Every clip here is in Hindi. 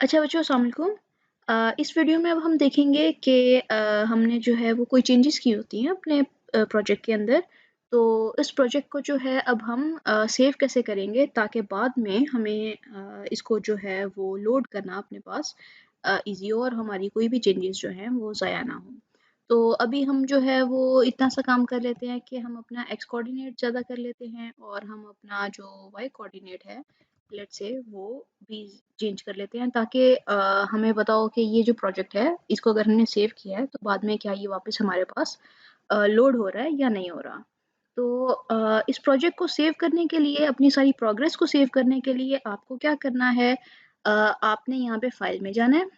अच्छा बच्चों अस्सलाम वालेकुम। इस वीडियो में अब हम देखेंगे कि हमने जो है वो कोई चेंजेस की होती हैं अपने प्रोजेक्ट के अंदर। तो इस प्रोजेक्ट को जो है अब हम सेव कैसे करेंगे ताकि बाद में हमें इसको जो है वो लोड करना अपने पास ईज़ी हो और हमारी कोई भी चेंजेस जो हैं वो ज़ाया ना हो। तो अभी हम जो है वो इतना सा काम कर लेते हैं कि हम अपना एक्स कोऑर्डिनेट ज़्यादा कर लेते हैं और हम अपना जो वाई कोऑर्डिनेट है लेट्स से वो भी चेंज कर लेते हैं ताकि हमें पता हो कि ये जो प्रोजेक्ट है इसको अगर हमने सेव किया है तो बाद में क्या ये वापस हमारे पास लोड हो रहा है या नहीं हो रहा। तो इस प्रोजेक्ट को सेव करने के लिए अपनी सारी प्रोग्रेस को सेव करने के लिए आपको क्या करना है, आपने यहाँ पे फाइल में जाना है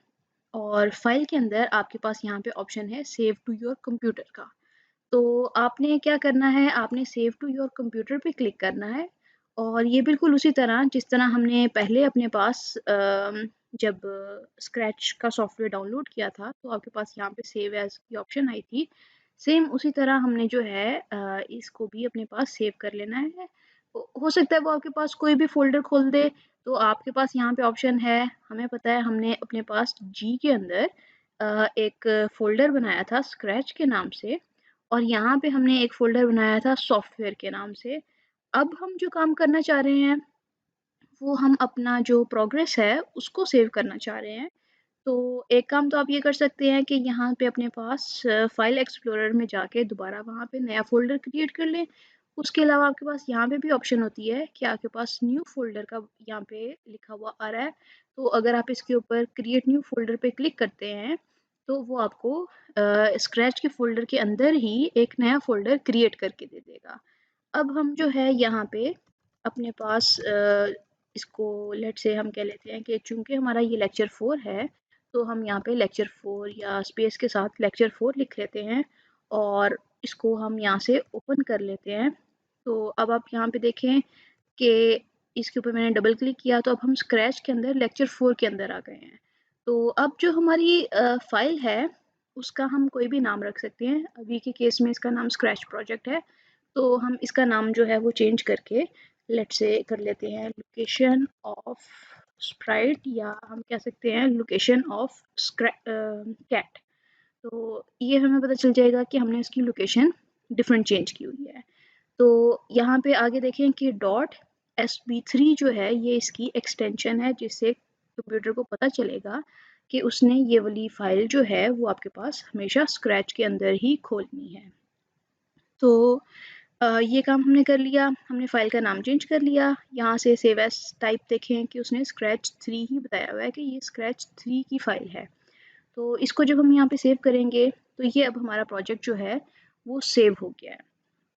और फाइल के अंदर आपके पास यहाँ पे ऑप्शन है सेव टू योर कंप्यूटर का। तो आपने क्या करना है, आपने सेव टू योर कंप्यूटर पे क्लिक करना है और ये बिल्कुल उसी तरह जिस तरह हमने पहले अपने पास जब स्क्रैच का सॉफ्टवेयर डाउनलोड किया था तो आपके पास यहाँ पे सेव एज़ की ऑप्शन आई थी। सेम उसी तरह हमने जो है इसको भी अपने पास सेव कर लेना है। हो सकता है वो आपके पास कोई भी फ़ोल्डर खोल दे, तो आपके पास यहाँ पे ऑप्शन है, हमें पता है हमने अपने पास जी के अंदर एक फ़ोल्डर बनाया था स्क्रैच के नाम से और यहाँ पे हमने एक फ़ोल्डर बनाया था सॉफ्टवेयर के नाम से। अब हम जो काम करना चाह रहे हैं, वो हम अपना जो प्रोग्रेस है, उसको सेव करना चाह रहे हैं। तो एक काम तो आप ये कर सकते हैं कि यहाँ पे अपने पास फ़ाइल एक्सप्लोरर में जाके दोबारा वहाँ पे नया फ़ोल्डर क्रिएट कर लें। उसके अलावा आपके पास यहाँ पे भी ऑप्शन होती है कि आपके पास न्यू फ़ोल्डर का यहाँ पे लिखा हुआ आ रहा है। तो अगर आप इसके ऊपर क्रिएट न्यू फ़ोल्डर पे क्लिक करते हैं, तो वो आपको स्क्रैच के फ़ोल्डर के अंदर ही एक नया फ़ोल्डर क्रिएट करके दे देगा। अब हम जो है यहाँ पे अपने पास इसको लेट्स से हम कह लेते हैं कि चूँकि हमारा ये लेक्चर 4 है, तो हम यहाँ पे लेक्चर 4 या स्पेस के साथ लेक्चर 4 लिख लेते हैं और इसको हम यहाँ से ओपन कर लेते हैं। तो अब आप यहाँ पे देखें कि इसके ऊपर मैंने डबल क्लिक किया तो अब हम स्क्रैच के अंदर लेक्चर 4 के अंदर आ गए हैं। तो अब जो हमारी फ़ाइल है, उसका हम कोई भी नाम रख सकते हैं। अभी के केस में इसका नाम स्क्रैच प्रोजेक्ट है। तो हम इसका नाम जो है वो चेंज करके लेट्स से कर लेते हैं लोकेशन ऑफ स्प्राइट या हम कह सकते हैं लोकेशन ऑफ कैट। तो ये हमें पता चल जाएगा कि हमने इसकी लोकेशन डिफरेंट चेंज की हुई है। तो यहाँ पे आगे देखें कि डॉट SB3 जो है ये इसकी एक्सटेंशन है जिससे कंप्यूटर को पता चलेगा कि उसने ये वाली फाइल जो है वो आपके पास हमेशा स्क्रैच के अंदर ही खोलनी है। तो ये काम हमने कर लिया, हमने फ़ाइल का नाम चेंज कर लिया। यहाँ से सेव एज़ टाइप देखें कि उसने स्क्रैच 3 ही बताया हुआ है कि ये स्क्रैच 3 की फ़ाइल है। तो इसको जब हम यहाँ पे सेव करेंगे, तो ये अब हमारा प्रोजेक्ट जो है वो सेव हो गया है।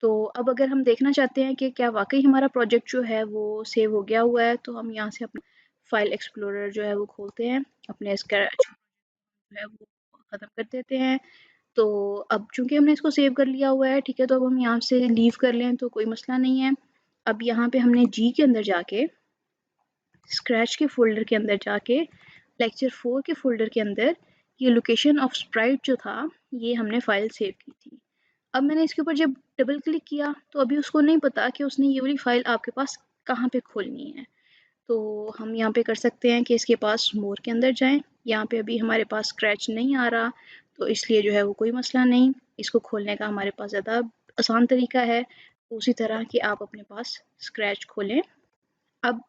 तो अब अगर हम देखना चाहते हैं कि क्या वाक़ई हमारा प्रोजेक्ट जो है वो सेव हो गया हुआ है, तो हम यहाँ से अपना फ़ाइल एक्सप्लोरर जो है वो खोलते हैं, अपने स्क्रैच जो है वो ख़त्म कर देते हैं। तो अब चूँकि हमने इसको सेव कर लिया हुआ है, ठीक है, तो अब हम यहाँ से लीव कर लें तो कोई मसला नहीं है। अब यहाँ पे हमने जी के अंदर जाके स्क्रैच के फ़ोल्डर के अंदर जाके लेक्चर 4 के फ़ोल्डर के अंदर ये लोकेशन ऑफ स्प्राइट जो था, ये हमने फ़ाइल सेव की थी। अब मैंने इसके ऊपर जब डबल क्लिक किया, तो अभी उसको नहीं पता कि उसने ये वाली फ़ाइल आपके पास कहाँ पे खोलनी है। तो हम यहाँ पे कर सकते हैं कि इसके पास मोर के अंदर जाएँ, यहाँ पे अभी हमारे पास स्क्रैच नहीं आ रहा, तो इसलिए जो है वो कोई मसला नहीं। इसको खोलने का हमारे पास ज़्यादा आसान तरीका है, उसी तरह कि आप अपने पास स्क्रैच खोलें। अब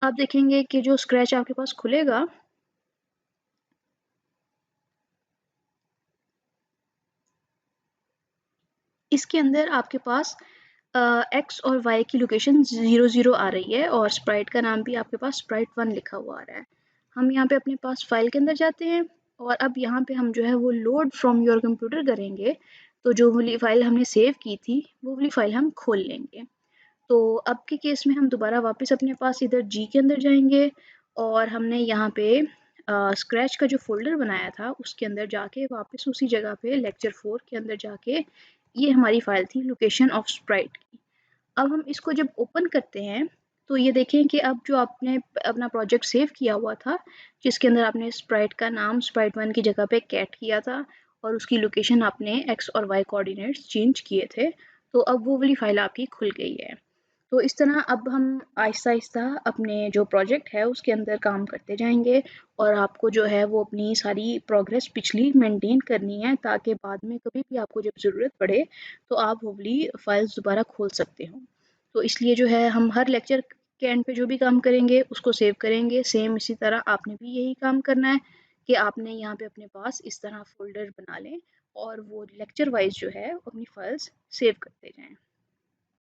आप देखेंगे कि जो स्क्रैच आपके पास खुलेगा, इसके अंदर आपके पास एक्स और वाई की लोकेशन 0 आ रही है और स्प्राइट का नाम भी आपके पास स्प्राइट 1 लिखा हुआ आ रहा है। हम यहाँ पे अपने पास फाइल के अंदर जाते हैं और अब यहाँ पे हम जो है वो लोड फ्रॉम योर कंप्यूटर करेंगे। तो जो वाली फाइल हमने सेव की थी वो वाली फाइल हम खोल लेंगे। तो अब के केस में हम दोबारा वापस अपने पास इधर जी के अंदर जाएंगे और हमने यहाँ पे स्क्रैच का जो फ़ोल्डर बनाया था उसके अंदर जाके वापस उसी जगह पे लेक्चर 4 के अंदर जाके ये हमारी फ़ाइल थी लोकेशन ऑफ स्प्राइट की। अब हम इसको जब ओपन करते हैं तो ये देखें कि अब जो आपने अपना प्रोजेक्ट सेव किया हुआ था जिसके अंदर आपने स्प्राइट का नाम स्प्राइट 1 की जगह पे कैट किया था और उसकी लोकेशन आपने एक्स और वाई कोऑर्डिनेट्स चेंज किए थे, तो अब वो वाली फ़ाइल आपकी खुल गई है। तो इस तरह अब हम आहिस्ता-आहिस्ता अपने जो प्रोजेक्ट है उसके अंदर काम करते जाएँगे और आपको जो है वो अपनी सारी प्रोग्रेस पिछली मेंटेन करनी है ताकि बाद में कभी भी आपको जब ज़रूरत पड़े तो आप वो वाली फाइल्स दोबारा खोल सकते हो। तो इसलिए जो है हम हर लेक्चर के एंड पे जो भी काम करेंगे उसको सेव करेंगे। सेम इसी तरह आपने भी यही काम करना है कि आपने यहाँ पे अपने पास इस तरह फ़ोल्डर बना लें और वो लेक्चर वाइज़ जो है अपनी फाइल्स सेव करते जाएँ।